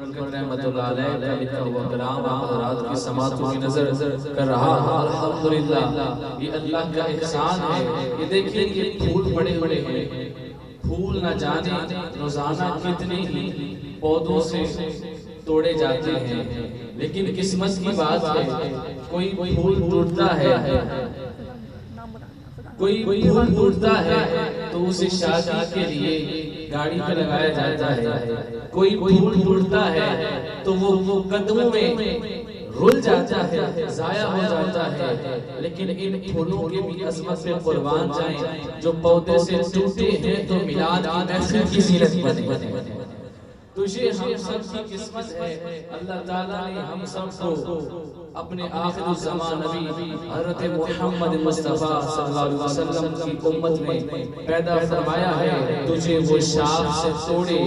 برکت رحمت اللہ علیہ کا لکھا ہوا کلام آپ حضرات کی سماعتوں کی نظر کر رہا ہوں۔ الحمدللہ یہ اللہ کا احسان ہے۔ یہ دیکھیں یہ پھول بڑے بڑے ہیں، پھول نہ جانے روزانہ کتنے ہی پودوں سے توڑے جاتے ہیں، لیکن قسمت کی بات ہے کوئی پھول ٹوٹتا ہے، کوئی پھول ٹوٹتا ہے تو اسے شادی کے لیے گاڑی پہ لگایا جاتا ہے، کوئی پھول ٹوٹتا ہے تو وہ قدموں میں رول جاتا ہے، ضائع ہو جاتا ہے، لیکن ان پھولوں کے بھی عظمت پہ قربان جائیں جو پودے سے ٹوٹے ہیں تو میلاد کی محفل کی زینت بنے۔ تو یہ ہم سب کی قسمت ہے، اللہ تعالیٰ نے ہم سب کو اپنے آخر الزمان نبی حضرت محمد مصطفیٰ صلی اللہ علیہ وسلم کی امت میں پیدا فرمایا ہے۔ تجھے وہ شاخ سے توڑے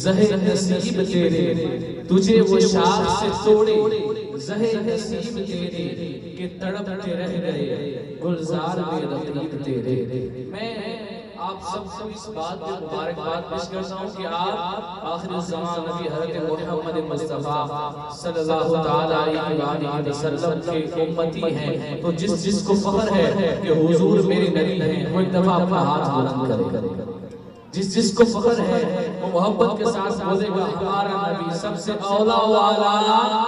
زہر نصیب تیرے، تجھے وہ شاخ سے توڑے زہر نصیب تیرے کہ تڑپتے رہ گئے گلزار بے رقیب تیرے۔ میں آپ سب کو اس بات پہ مبارکباد پیش کرتا ہوں کہ آپ آخر الزمان نبی حضرت محمد مصطفیٰ صلی اللہ تعالیٰ علیہ وسلم کے امتی ہیں، تو جس کو فخر ہے کہ حضور میرے نبی ہیں وہ ایک دفعہ اپنا ہاتھ بلند کرے۔ جس کو فخر ہے وہ محبت کے ساتھ بولے گا ہمارا نبی سب سے اولا والا،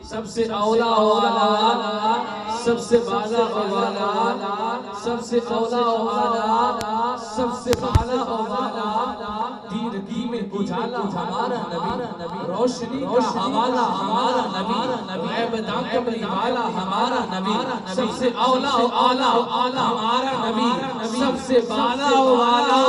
سب سے اولا والا، سب سے بالا والا، سب سے اولا والا، سب سے بالا والا، دیرگی میں اجالا ہمارا نبی، روشنی کا حوالہ ہمارا نبی، غیب دان کرنے والا ہمارا نبی، سب سے اولا والا ہمارا نبی، سب سے بالا والا